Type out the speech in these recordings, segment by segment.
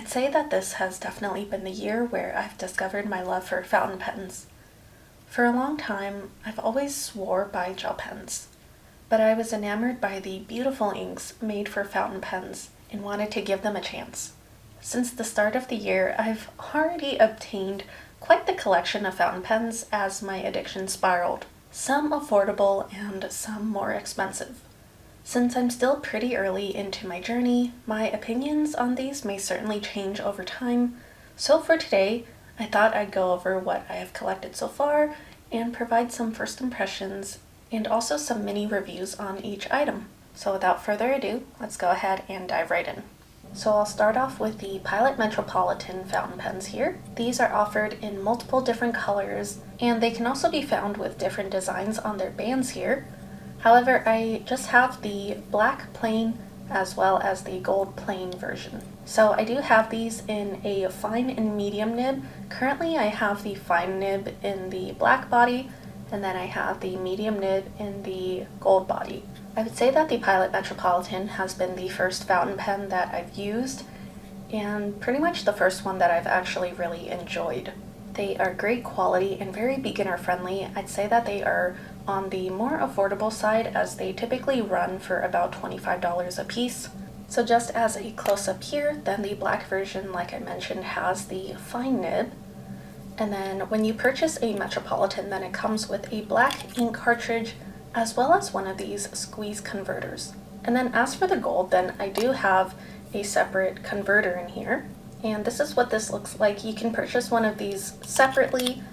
I'd say that this has definitely been the year where I've discovered my love for fountain pens. For a long time, I've always swore by gel pens, but I was enamored by the beautiful inks made for fountain pens and wanted to give them a chance. Since the start of the year, I've already obtained quite the collection of fountain pens as my addiction spiraled, some affordable and some more expensive. Since I'm still pretty early into my journey, my opinions on these may certainly change over time, so for today, I thought I'd go over what I have collected so far and provide some first impressions and also some mini reviews on each item. So without further ado, let's go ahead and dive right in. So I'll start off with the Pilot Metropolitan fountain pens here. These are offered in multiple different colors, and they can also be found with different designs on their bands here. However, I just have the black plain as well as the gold plain version. So I do have these in a fine and medium nib. Currently I have the fine nib in the black body, and then I have the medium nib in the gold body. I would say that the Pilot Metropolitan has been the first fountain pen that I've used, and pretty much the first one that I've actually really enjoyed. They are great quality and very beginner friendly. I'd say that they are on the more affordable side as they typically run for about $25 a piece. So just as a close-up here, then the black version, like I mentioned, has the fine nib. And then when you purchase a Metropolitan, then it comes with a black ink cartridge as well as one of these squeeze converters. And then as for the gold, then I do have a separate converter in here. And this is what this looks like. You can purchase one of these separately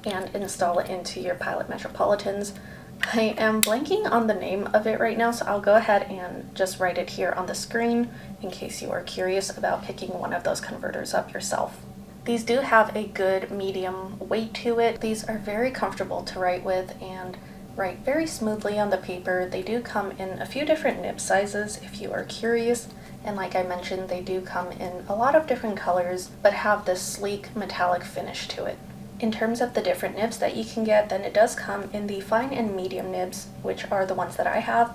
and install it into your Pilot Metropolitans. I am blanking on the name of it right now, so I'll go ahead and just write it here on the screen in case you are curious about picking one of those converters up yourself. These do have a good medium weight to it. These are very comfortable to write with and write very smoothly on the paper. They do come in a few different nib sizes if you are curious. And like I mentioned, they do come in a lot of different colors, but have this sleek metallic finish to it. In terms of the different nibs that you can get, then it does come in the fine and medium nibs, which are the ones that I have.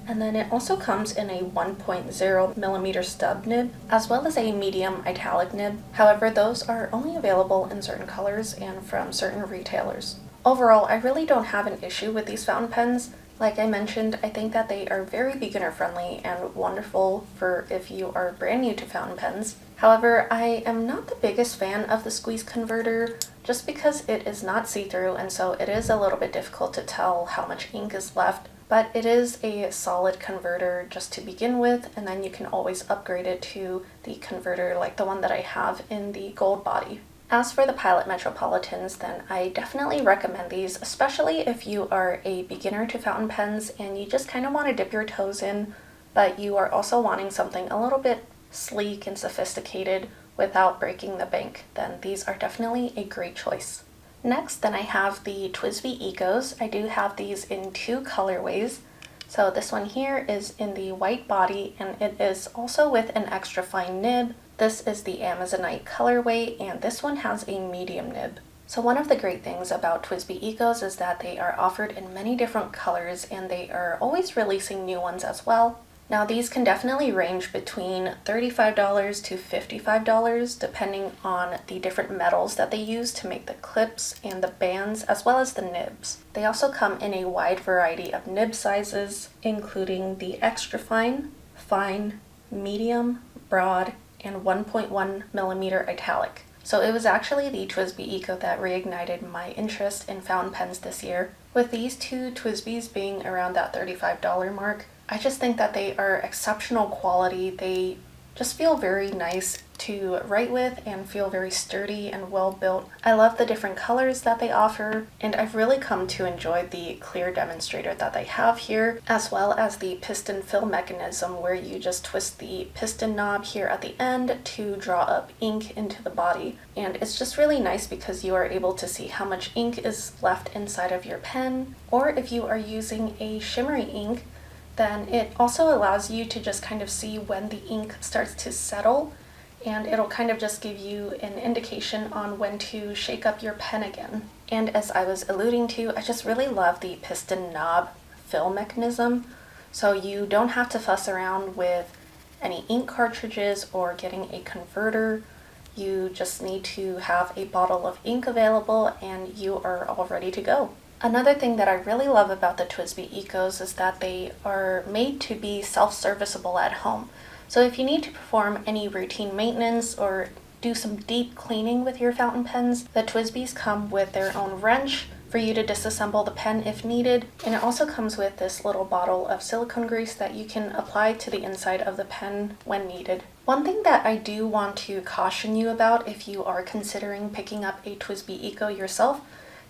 And then it also comes in a 1.0 millimeter stub nib, as well as a medium italic nib. However, those are only available in certain colors and from certain retailers. Overall, I really don't have an issue with these fountain pens. Like I mentioned, I think that they are very beginner friendly and wonderful for if you are brand new to fountain pens. However, I am not the biggest fan of the squeeze converter just because it is not see-through, and so it is a little bit difficult to tell how much ink is left. But it is a solid converter just to begin with, and then you can always upgrade it to the converter like the one that I have in the gold body. As for the Pilot Metropolitans, then I definitely recommend these, especially if you are a beginner to fountain pens and you just kind of want to dip your toes in, but you are also wanting something a little bit sleek and sophisticated without breaking the bank, then these are definitely a great choice. Next, then I have the Twisby EOS. I do have these in two colorways. So this one here is in the white body, and it is also with an extra fine nib. This is the Amazonite colorway, and this one has a medium nib. So one of the great things about Twisby EOS is that they are offered in many different colors, and they are always releasing new ones as well. Now these can definitely range between $35 to $55 depending on the different metals that they use to make the clips and the bands as well as the nibs. They also come in a wide variety of nib sizes, including the extra fine, fine, medium, broad, and 1.1 millimeter italic. So it was actually the Twisby EOS that reignited my interest in fountain pens this year. With these two Twisbys being around that $35 mark, I just think that they are exceptional quality. They just feel very nice to write with and feel very sturdy and well built. I love the different colors that they offer, and I've really come to enjoy the clear demonstrator that they have here, as well as the piston fill mechanism where you just twist the piston knob here at the end to draw up ink into the body. And it's just really nice because you are able to see how much ink is left inside of your pen, or if you are using a shimmery ink, then it also allows you to just kind of see when the ink starts to settle, and it'll kind of just give you an indication on when to shake up your pen again. And as I was alluding to, I just really love the piston knob fill mechanism, so you don't have to fuss around with any ink cartridges or getting a converter. You just need to have a bottle of ink available and you are all ready to go. Another thing that I really love about the TWSBI Ecos is that they are made to be self-serviceable at home. So if you need to perform any routine maintenance or do some deep cleaning with your fountain pens, the TWSBIs come with their own wrench for you to disassemble the pen if needed, and it also comes with this little bottle of silicone grease that you can apply to the inside of the pen when needed. One thing that I do want to caution you about if you are considering picking up a TWSBI Eco yourself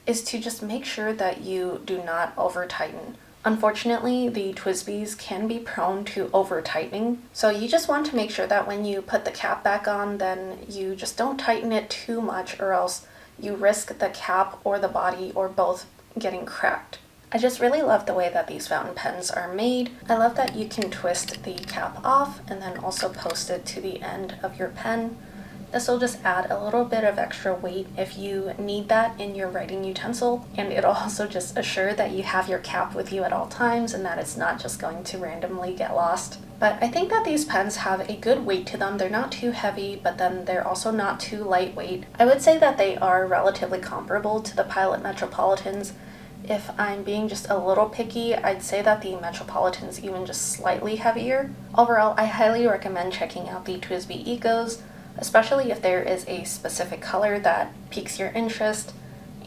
is to just make sure that you do not over tighten. Unfortunately, the TWSBIs can be prone to over tightening, so you just want to make sure that when you put the cap back on, then you just don't tighten it too much, or else you risk the cap or the body or both getting cracked. I just really love the way that these fountain pens are made. I love that you can twist the cap off and then also post it to the end of your pen. This will just add a little bit of extra weight if you need that in your writing utensil, and it'll also just assure that you have your cap with you at all times and that it's not just going to randomly get lost. But I think that these pens have a good weight to them. They're not too heavy, but then they're also not too lightweight. I would say that they are relatively comparable to the Pilot Metropolitans. If I'm being just a little picky, I'd say that the Metropolitan's even just slightly heavier. Overall, I highly recommend checking out the TWSBI Ecos, especially if there is a specific color that piques your interest.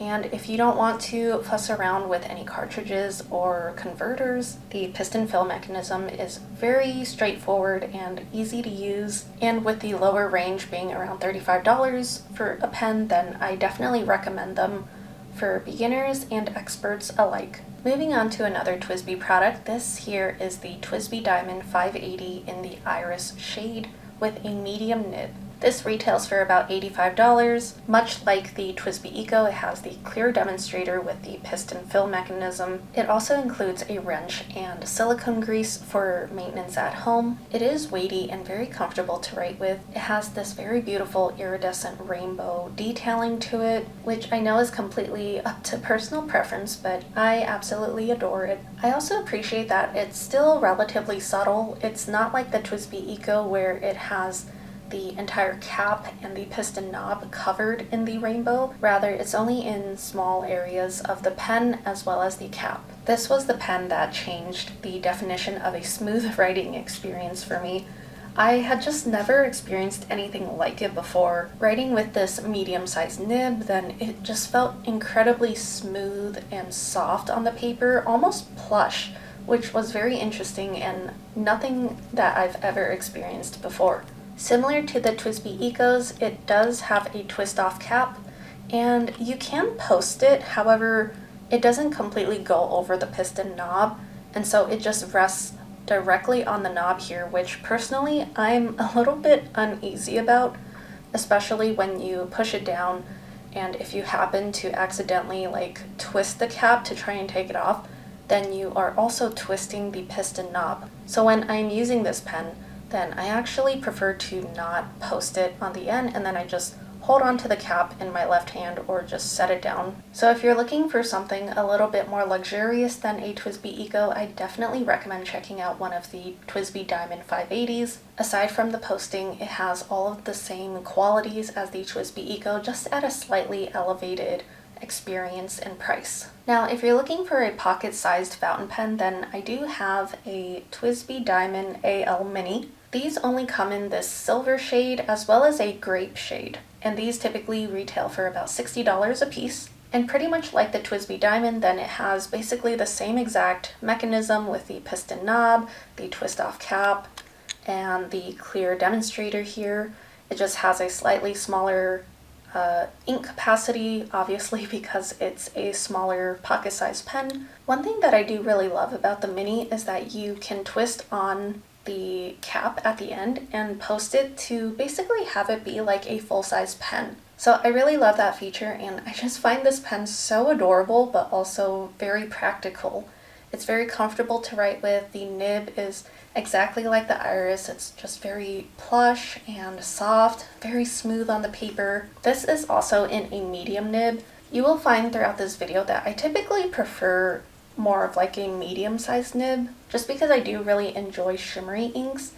And if you don't want to fuss around with any cartridges or converters, the piston fill mechanism is very straightforward and easy to use. And with the lower range being around $35 for a pen, then I definitely recommend them for beginners and experts alike. Moving on to another TWSBI product, this here is the Twisby Diamond 580 in the Iris shade with a medium nib. This retails for about $85. Much like the TWSBI Eco, it has the clear demonstrator with the piston fill mechanism. It also includes a wrench and silicone grease for maintenance at home. It is weighty and very comfortable to write with. It has this very beautiful iridescent rainbow detailing to it, which I know is completely up to personal preference, but I absolutely adore it. I also appreciate that it's still relatively subtle. It's not like the TWSBI Eco where it has the entire cap and the piston knob covered in the rainbow. Rather, it's only in small areas of the pen as well as the cap. This was the pen that changed the definition of a smooth writing experience for me. I had just never experienced anything like it before. Writing with this medium-sized nib, then it just felt incredibly smooth and soft on the paper, almost plush, which was very interesting and nothing that I've ever experienced before. Similar to the TWSBI Ecos, it does have a twist-off cap, and you can post it, however, it doesn't completely go over the piston knob, and so it just rests directly on the knob here, which personally I'm a little bit uneasy about, especially when you push it down, and if you happen to accidentally twist the cap to try and take it off, then you are also twisting the piston knob. So when I'm using this pen, then I actually prefer to not post it on the end, and then I just hold on to the cap in my left hand or just set it down. So if you're looking for something a little bit more luxurious than a TWSBI Eco, I definitely recommend checking out one of the Twisby Diamond 580s. Aside from the posting, it has all of the same qualities as the TWSBI Eco, just at a slightly elevated experience and price. Now, if you're looking for a pocket-sized fountain pen, then I do have a Twisby Diamond AL Mini. These only come in this silver shade as well as a grape shade, and these typically retail for about $60 a piece. And pretty much like the Twisby Diamond, then it has basically the same exact mechanism with the piston knob, the twist-off cap, and the clear demonstrator here. It just has a slightly smaller ink capacity, obviously because it's a smaller pocket-sized pen. One thing that I do really love about the Mini is that you can twist on the cap at the end and post it to basically have it be like a full-size pen. So I really love that feature, and I just find this pen so adorable but also very practical. It's very comfortable to write with. The nib is exactly like the Iris. It's just very plush and soft, very smooth on the paper. This is also in a medium nib. You will find throughout this video that I typically prefer more of like a medium-sized nib, just because I do really enjoy shimmery inks,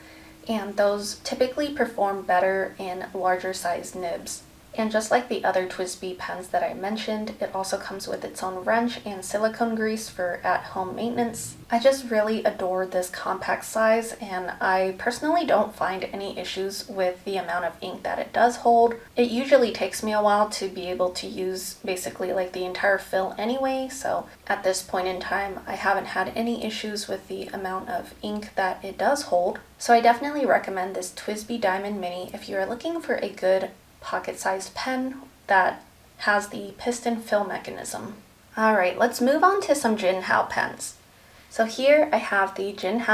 and those typically perform better in larger size nibs. And just like the other Twisby pens that I mentioned, it also comes with its own wrench and silicone grease for at-home maintenance. I just really adore this compact size, and I personally don't find any issues with the amount of ink that it does hold. It usually takes me a while to be able to use basically like the entire fill anyway, so at this point in time I haven't had any issues with the amount of ink that it does hold. So I definitely recommend this Twisby Diamond Mini if you are looking for a good pocket-sized pen that has the piston fill mechanism. Alright, let's move on to some Jinhao pens. So here I have the Jinhao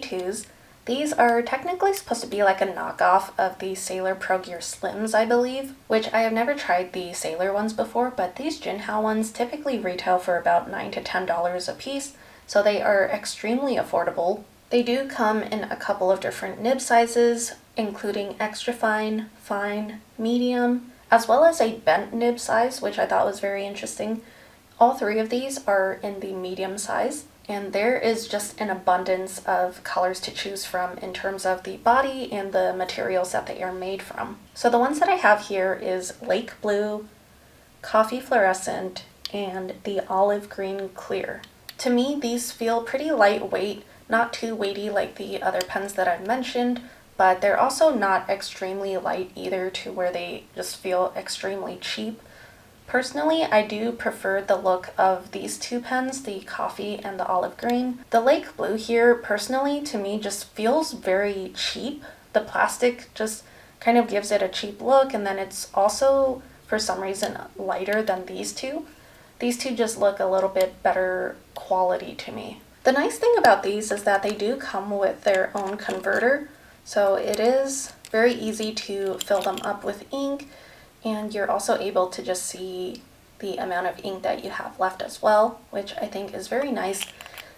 82s. These are technically supposed to be like a knockoff of the Sailor Pro Gear Slims, I believe, which I have never tried the Sailor ones before, but these Jinhao ones typically retail for about $9 to $10 a piece, so they are extremely affordable. They do come in a couple of different nib sizes, including extra fine, fine, medium, as well as a bent nib size, which I thought was very interesting. All three of these are in the medium size, and there is just an abundance of colors to choose from in terms of the body and the materials that they are made from. So the ones that I have here is Lake Blue, Coffee Fluorescent, and the Olive Green Clear. To me, these feel pretty lightweight, not too weighty like the other pens that I've mentioned, but they're also not extremely light either to where they just feel extremely cheap. Personally, I do prefer the look of these two pens, the coffee and the olive green. The Lake Blue here, personally, to me just feels very cheap. The plastic just kind of gives it a cheap look, and then it's also, for some reason, lighter than these two. These two just look a little bit better quality to me. The nice thing about these is that they do come with their own converter, so it is very easy to fill them up with ink, and you're also able to just see the amount of ink that you have left as well, which I think is very nice.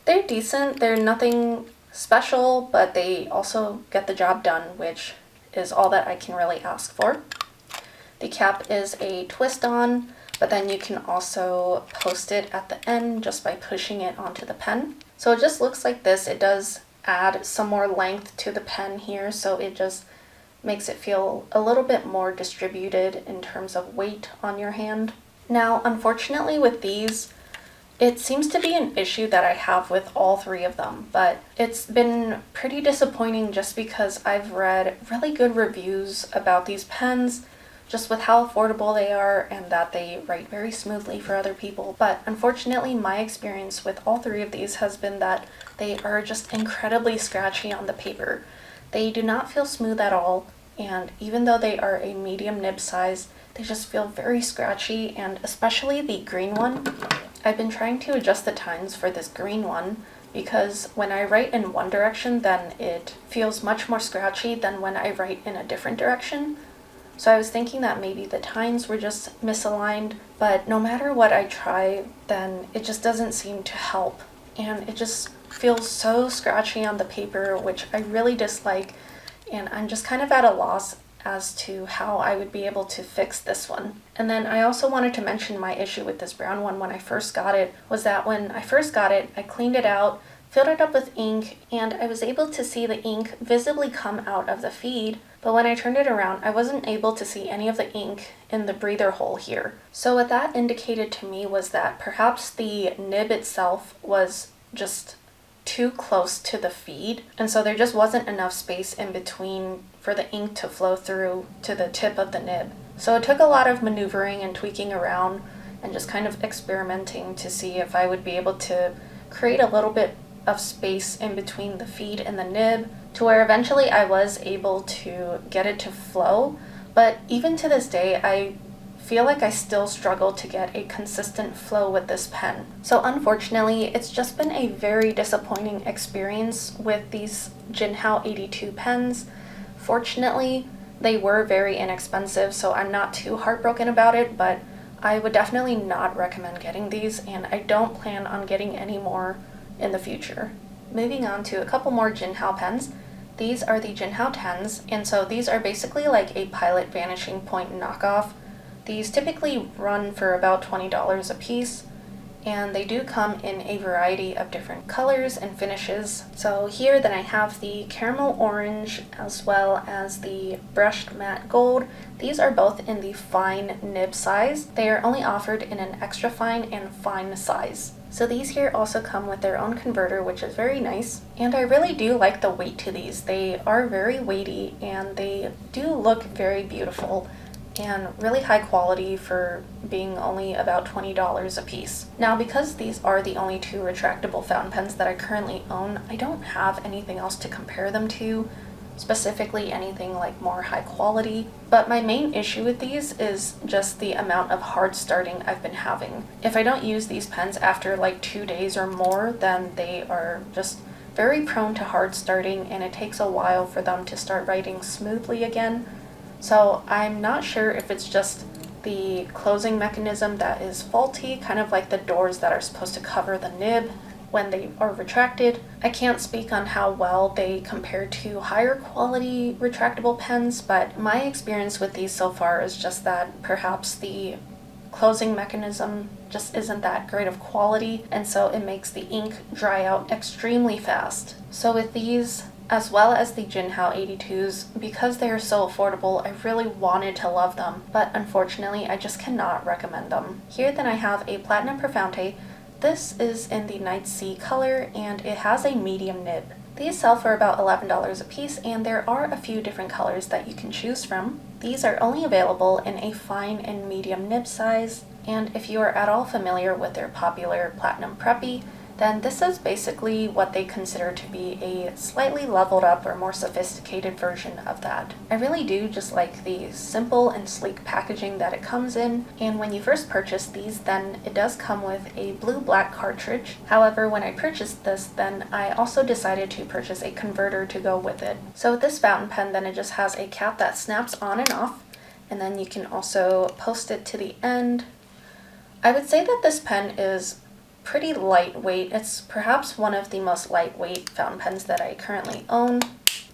They're decent, they're nothing special, but they also get the job done, which is all that I can really ask for. The cap is a twist-on, but then you can also post it at the end just by pushing it onto the pen. So it just looks like this. It does add some more length to the pen here, so it just makes it feel a little bit more distributed in terms of weight on your hand. Now, unfortunately with these, it seems to be an issue that I have with all three of them, but it's been pretty disappointing just because I've read really good reviews about these pens, just with how affordable they are and that they write very smoothly for other people. But unfortunately, my experience with all three of these has been that they are just incredibly scratchy on the paper. They do not feel smooth at all, and even though they are a medium nib size, they just feel very scratchy, and especially the green one. I've been trying to adjust the tines for this green one because when I write in one direction, then it feels much more scratchy than when I write in a different direction. So I was thinking that maybe the tines were just misaligned, but no matter what I try, then it just doesn't seem to help. And it just feels so scratchy on the paper, which I really dislike, and I'm just kind of at a loss as to how I would be able to fix this one. And then I also wanted to mention my issue with this brown one when I first got it, was that when I first got it, I cleaned it out, filled it up with ink, and I was able to see the ink visibly come out of the feed, but when I turned it around, I wasn't able to see any of the ink in the breather hole here. So what that indicated to me was that perhaps the nib itself was just too close to the feed, and so there just wasn't enough space in between for the ink to flow through to the tip of the nib. So it took a lot of maneuvering and tweaking around and just kind of experimenting to see if I would be able to create a little bit of space in between the feed and the nib, to where eventually I was able to get it to flow. But even to this day, I feel like I still struggle to get a consistent flow with this pen. So unfortunately, it's just been a very disappointing experience with these Jinhao 82 pens. Fortunately, they were very inexpensive, so I'm not too heartbroken about it, but I would definitely not recommend getting these, and I don't plan on getting any more in the future. Moving on to a couple more Jinhao pens. These are the Ginhow Tens, and so these are basically like a Pilot Vanishing Point knockoff. These typically run for about $20 a piece, and they do come in a variety of different colors and finishes. So here then I have the caramel orange as well as the brushed matte gold. These are both in the fine nib size. They are only offered in an extra fine and fine size. So these here also come with their own converter, which is very nice. And I really do like the weight to these. They are very weighty and they do look very beautiful and really high quality for being only about $20 a piece. Now, because these are the only two retractable fountain pens that I currently own, I don't have anything else to compare them to, specifically anything like more high quality. But my main issue with these is just the amount of hard starting I've been having. If I don't use these pens after like 2 days or more, then they are just very prone to hard starting and it takes a while for them to start writing smoothly again. So I'm not sure if it's just the closing mechanism that is faulty, kind of like the doors that are supposed to cover the nib when they are retracted. I can't speak on how well they compare to higher quality retractable pens, but my experience with these so far is just that perhaps the closing mechanism just isn't that great of quality, and so it makes the ink dry out extremely fast. So with these, as well as the Jinhao 82s, because they are so affordable, I really wanted to love them, but unfortunately I just cannot recommend them. Here then I have a Platinum Prefounte. This is in the Night Sea color and it has a medium nib. These sell for about $11 a piece and there are a few different colors that you can choose from. These are only available in a fine and medium nib size, and if you are at all familiar with their popular Platinum Preppy, then this is basically what they consider to be a slightly leveled up or more sophisticated version of that. I really do just like the simple and sleek packaging that it comes in, and when you first purchase these, then it does come with a blue-black cartridge. However, when I purchased this, then I also decided to purchase a converter to go with it. So with this fountain pen, then it just has a cap that snaps on and off, and then you can also post it to the end. I would say that this pen is pretty lightweight. It's perhaps one of the most lightweight fountain pens that I currently own.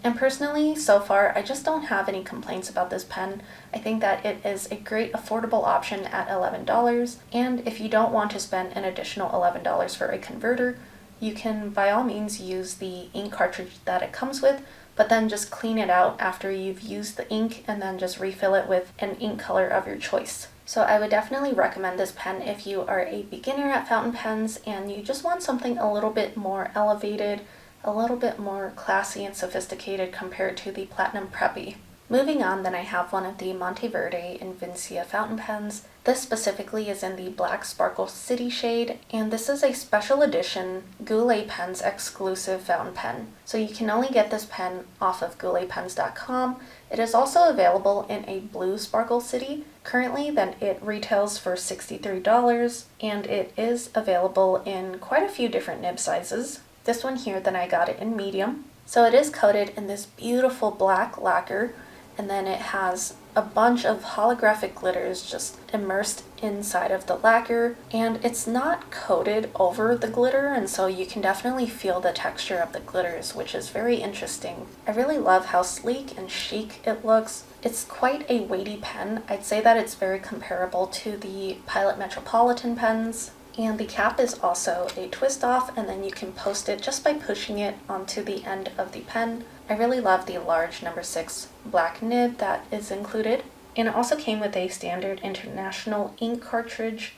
And personally, so far, I just don't have any complaints about this pen. I think that it is a great affordable option at $11. And if you don't want to spend an additional $11 for a converter, you can by all means use the ink cartridge that it comes with, but then just clean it out after you've used the ink and then just refill it with an ink color of your choice. So I would definitely recommend this pen if you are a beginner at fountain pens and you just want something a little bit more elevated, a little bit more classy and sophisticated compared to the Platinum Preppy. Moving on, then I have one of the Monteverde Invincia fountain pens. This specifically is in the Black Sparkle City shade, and this is a special edition Goulet Pens exclusive fountain pen. So you can only get this pen off of gouletpens.com. It is also available in a blue Sparkle City. Currently, then it retails for $63, and it is available in quite a few different nib sizes. This one here, then I got it in medium. So it is coated in this beautiful black lacquer, and then it has a bunch of holographic glitters just immersed inside of the lacquer, and it's not coated over the glitter, and so you can definitely feel the texture of the glitters, which is very interesting. I really love how sleek and chic it looks. It's quite a weighty pen. I'd say that it's very comparable to the Pilot Metropolitan pens. And the cap is also a twist off, and then you can post it just by pushing it onto the end of the pen. I really love the large number 6 black nib that is included. And it also came with a standard international ink cartridge,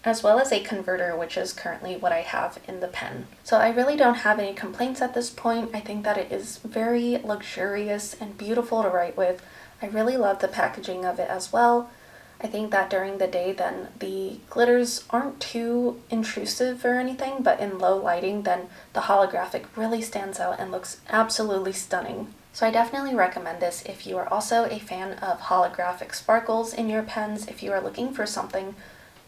as well as a converter, which is currently what I have in the pen. So I really don't have any complaints at this point. I think that it is very luxurious and beautiful to write with. I really love the packaging of it as well. I think that during the day, then the glitters aren't too intrusive or anything, but in low lighting, then the holographic really stands out and looks absolutely stunning. So I definitely recommend this if you are also a fan of holographic sparkles in your pens, if you are looking for something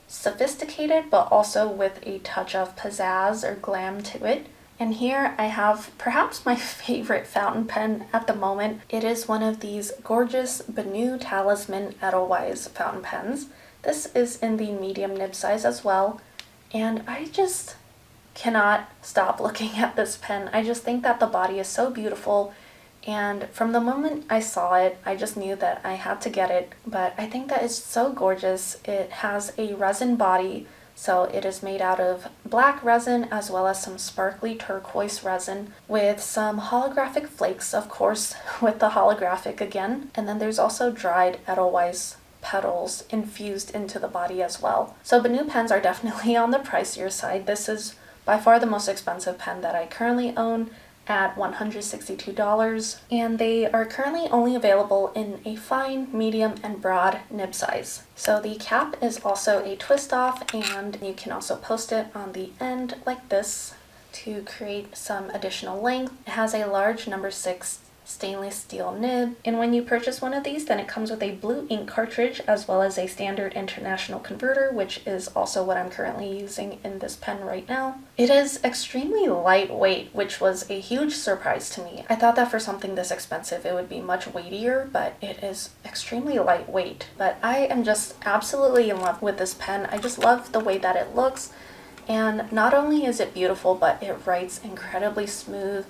sophisticated, but also with a touch of pizzazz or glam to it. And here I have perhaps my favorite fountain pen at the moment. It is one of these gorgeous Benu Talisman Edelweiss fountain pens. This is in the medium nib size as well, and I just cannot stop looking at this pen. I just think that the body is so beautiful, and from the moment I saw it, I just knew that I had to get it. But I think that it's so gorgeous. It has a resin body, So it is made out of black resin as well as some sparkly turquoise resin with some holographic flakes, of course, with the holographic again. And then there's also dried Edelweiss petals infused into the body as well. So Benu pens are definitely on the pricier side. This is by far the most expensive pen that I currently own at $162, and they are currently only available in a fine, medium, and broad nib size. So the cap is also a twist off, and you can also post it on the end like this to create some additional length. It has a large number 6 stainless steel nib, and when you purchase one of these, then it comes with a blue ink cartridge as well as a standard international converter, which is also what I'm currently using in this pen right now. It is extremely lightweight, which was a huge surprise to me. I thought that for something this expensive it would be much weightier, but it is extremely lightweight. But I am just absolutely in love with this pen. I just love the way that it looks, and not only is it beautiful, but it writes incredibly smooth.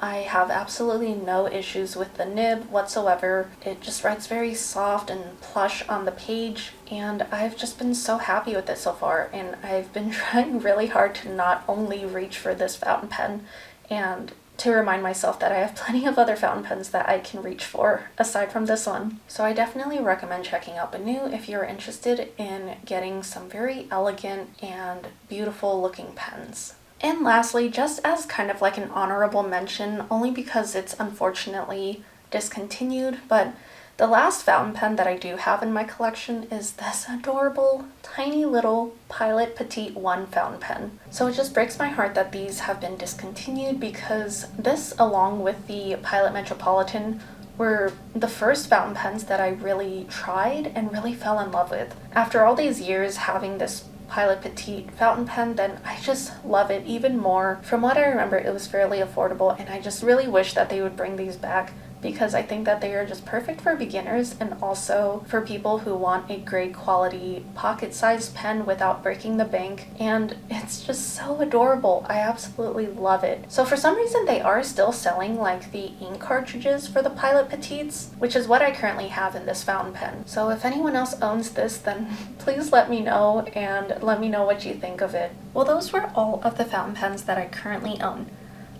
I have absolutely no issues with the nib whatsoever. It just writes very soft and plush on the page, and I've just been so happy with it so far, and I've been trying really hard to not only reach for this fountain pen and to remind myself that I have plenty of other fountain pens that I can reach for aside from this one. So I definitely recommend checking out Benu if you're interested in getting some very elegant and beautiful looking pens. And lastly, just as kind of like an honorable mention, only because it's unfortunately discontinued, but the last fountain pen that I do have in my collection is this adorable, tiny little Pilot Petite 1 fountain pen. So it just breaks my heart that these have been discontinued, because this, along with the Pilot Metropolitan, were the first fountain pens that I really tried and really fell in love with. After all these years having this Pilot Petite fountain pen, then I just love it even more. From what I remember, it was fairly affordable, and I just really wish that they would bring these back, because I think that they are just perfect for beginners and also for people who want a great quality pocket-sized pen without breaking the bank, and it's just so adorable. I absolutely love it. So for some reason they are still selling like the ink cartridges for the Pilot Petites, which is what I currently have in this fountain pen. So if anyone else owns this, then please let me know and let me know what you think of it. Well, those were all of the fountain pens that I currently own.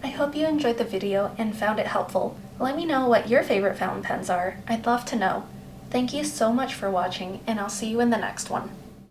I hope you enjoyed the video and found it helpful. Let me know what your favorite fountain pens are. I'd love to know. Thank you so much for watching, and I'll see you in the next one.